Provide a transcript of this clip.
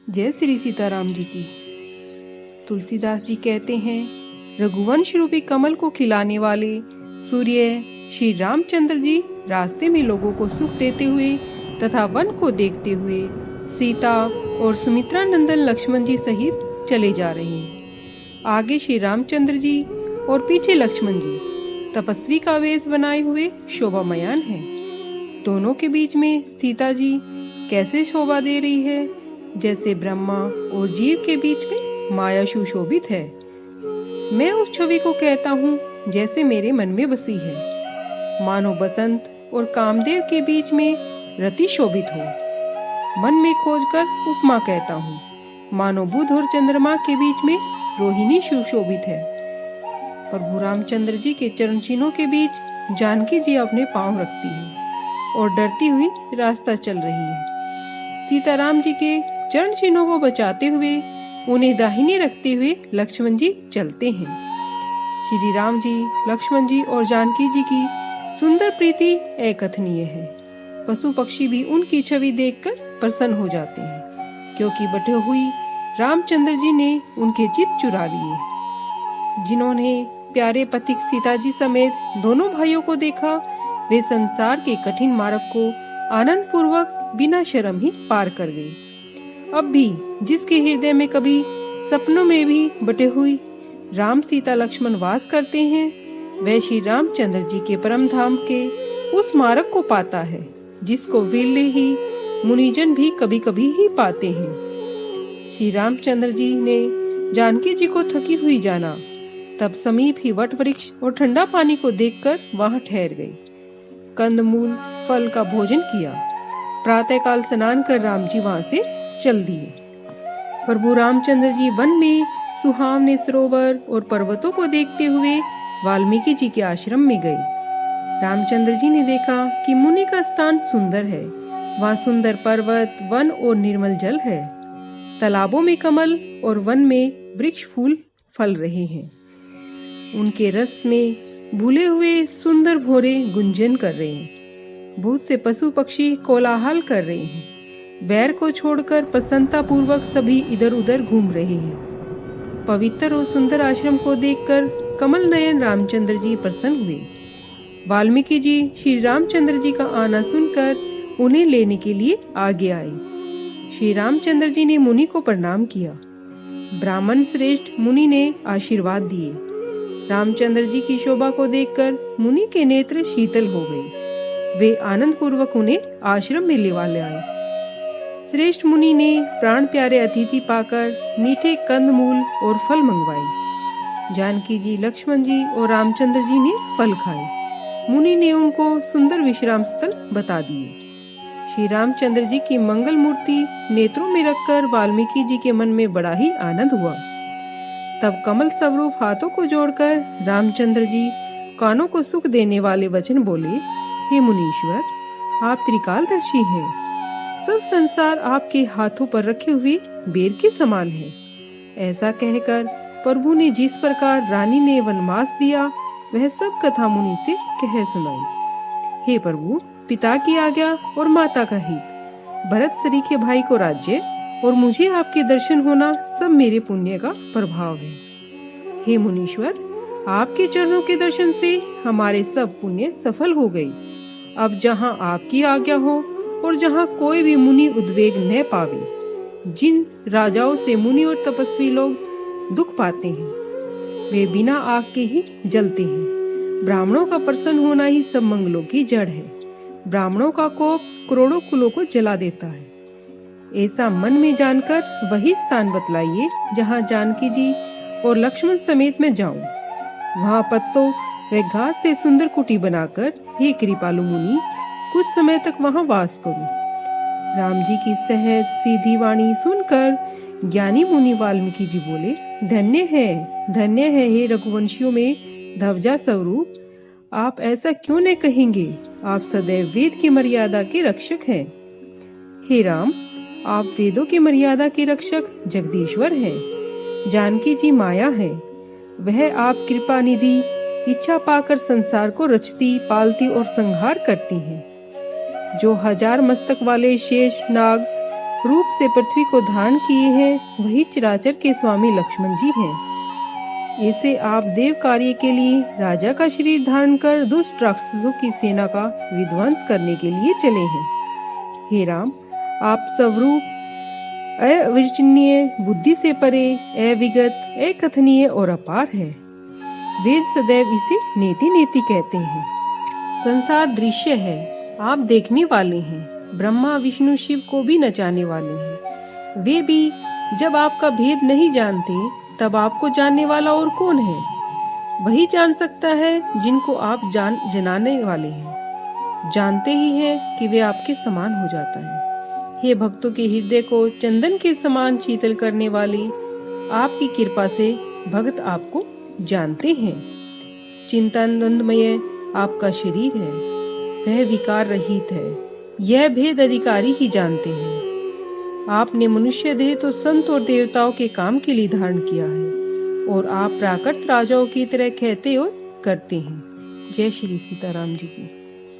जय श्री सीताराम जी की। तुलसीदास जी कहते हैं, रघुवंश रूपी कमल को खिलाने वाले सूर्य श्री रामचंद्र जी रास्ते में लोगों को सुख देते हुए तथा वन को देखते हुए सीता और सुमित्रा नंदन लक्ष्मण जी सहित चले जा रहे हैं। आगे श्री रामचंद्र जी और पीछे लक्ष्मण जी तपस्वी का वेश बनाए हुए शोभामयान है। दोनों के बीच में सीता जी कैसे शोभा दे रही है, जैसे ब्रह्मा और जीव के बीच में माया सुशोभित है। मैं उस छवि को कहता हूँ जैसे मेरे मन में बसी है, मानो बसंत और कामदेव के बीच में रति शोभित हो। मन में खोजकर उपमा कहता हूँ, मानो बुध और चंद्रमा के बीच में रोहिणी सुशोभित है। प्रभु रामचंद्र जी के चरण चिन्हों के बीच जानकी जी अपने पांव रखती है और डरती हुई रास्ता चल रही है। सीताराम जी के चरण चिन्हों को बचाते हुए उन्हें दाहिने रखते हुए लक्ष्मण जी चलते हैं। श्री राम जी, लक्ष्मण जी और जानकी जी की सुंदर प्रीति अकथनीय है। पशु पक्षी भी उनकी छवि देखकर प्रसन्न हो जाते हैं, क्योंकि बटे हुई रामचंद्र जी ने उनके चित्त चुरा लिए। जिन्होंने प्यारे पथिक सीता जी समेत दोनों भाइयों को देखा, वे संसार के कठिन मार्ग को आनंद पूर्वक बिना शर्म ही पार कर गए। अब भी जिसके हृदय में कभी सपनों में भी बटे हुई राम सीता लक्ष्मण वास करते हैं, वह श्री रामचंद्र जी के परम धाम के उस मार्ग को पाता है, जिसको विरले ही मुनिजन भी कभी कभी ही पाते हैं। श्री रामचंद्र जी ने जानकी जी को थकी हुई जाना, तब समीप ही वट वृक्ष और ठंडा पानी को देखकर वहां ठहर गए। कंदमूल फल का भोजन किया। प्रातःकाल स्नान कर राम जी वहां से चल दिए। प्रभु रामचंद्र जी वन में सुहावने सरोवर और पर्वतों को देखते हुए वाल्मीकि जी के आश्रम में गए। रामचंद्र जी ने देखा कि मुनि का स्थान सुंदर है। वहाँ सुंदर पर्वत, वन और निर्मल जल है। तालाबों में कमल और वन में वृक्ष फूल फल रहे हैं। उनके रस में भूले हुए सुंदर भोरे गुंजन कर रहे हैं। बहुत से पशु पक्षी कोलाहल कर रहे हैं। वैर को छोड़कर प्रसन्नता पूर्वक सभी इधर उधर घूम रहे हैं। पवित्र और सुंदर आश्रम को देखकर कमल नयन रामचंद्र जी प्रसन्न हुए। वाल्मीकि जी श्री रामचंद्र जी का आना सुनकर उन्हें लेने के लिए आगे आए। श्री रामचंद्र जी ने मुनि को प्रणाम किया। ब्राह्मण श्रेष्ठ मुनि ने आशीर्वाद दिए। रामचंद्र जी की शोभा को देखकर मुनि के नेत्र शीतल हो गए। वे आनंद पूर्वक उन्हें आश्रम में ले आए। श्रेष्ठ मुनि ने प्राण प्यारे अतिथि पाकर मीठे कंदमूल और फल मंगवाए। जानकी जी, लक्ष्मण जी और रामचंद्र जी ने फल खाए। मुनि ने उनको सुंदर विश्राम स्थल बता दिए। श्री रामचंद्र जी की मंगल मूर्ति नेत्रों में रखकर वाल्मीकि जी के मन में बड़ा ही आनंद हुआ। तब कमल स्वरूप हाथों को जोड़कर रामचंद्र जी कानों को सुख देने वाले वचन बोले, हे मुनीश्वर, आप त्रिकालदर्शी हैं। सब संसार आपके हाथों पर रखे हुए बेर के समान है। ऐसा कहकर प्रभु ने जिस प्रकार रानी ने वनवास दिया, वह सब कथा मुनि से कह सुनाई। हे प्रभु, पिता की आज्ञा और माता का हित, भरत सरीखे भाई को राज्य और मुझे आपके दर्शन होना सब मेरे पुण्य का प्रभाव है। हे मुनीश्वर, आपके चरणों के दर्शन से हमारे सब पुण्य सफल हो गए। अब जहाँ आपकी आज्ञा हो और जहाँ कोई भी मुनि उद्वेग न पावे, जिन राजाओं से मुनि और तपस्वी लोग दुख पाते हैं, वे बिना आग के ही जलते हैं। ब्राह्मणों का प्रसन्न होना ही सब मंगलों की जड़ है। ब्राह्मणों का कोप करोड़ों कुलों को जला देता है। ऐसा मन में जानकर वही स्थान बतलाइए जहाँ जानकी जी और लक्ष्मण समेत मैं जाऊं। वहाँ पत्तों व घास से सुंदर कुटी बनाकर, हे कृपालु मुनि, कुछ समय तक वहाँ वास करूं। राम जी की सहज सीधी वाणी सुनकर ज्ञानी मुनि वाल्मीकि जी बोले, धन्य है हे रघुवंशियों में धवजा स्वरूप, आप ऐसा क्यों न कहेंगे। आप सदैव वेद की मर्यादा के रक्षक हैं। हे राम, आप वेदों की मर्यादा के रक्षक जगदीश्वर हैं। जानकी जी माया है, वह आप कृपा निधि इच्छा पाकर संसार को रचती, पालती और संहार करती हैं। जो 1000 मस्तक वाले शेष नाग रूप से पृथ्वी को धारण किए हैं, वही चराचर के स्वामी लक्ष्मण जी हैं। ऐसे आप देव कार्य के लिए राजा का शरीर धारण कर दुष्ट राक्षसों की सेना का विध्वंस करने के लिए चले हैं। हे राम, आप स्वरूप अविचरणीय, बुद्धि से परे, अविगत, अकथनीय और अपार है। वेद सदैव इसे नेति नेति कहते हैं। संसार दृश्य है, आप देखने वाले हैं। ब्रह्मा विष्णु शिव को भी नचाने वाले हैं। वे भी जब आपका भेद नहीं जानते, तब आपको जानने वाला और कौन है? वही जान सकता है जिनको आप जनाने वाले हैं। जानते ही हैं कि वे आपके समान हो जाता है। हे भक्तों के हृदय को चंदन के समान शीतल करने वाले, आपकी कृपा से भक्त आपको जानते हैं। चिंतानंदमय आपका शरीर है, वह विकार रहित है। यह भेद अधिकारी ही जानते हैं। आपने मनुष्य देह तो संत और देवताओं के काम के लिए धारण किया है, और आप प्राकृत राजाओं की तरह कहते और करते हैं। जय श्री सीताराम जी की।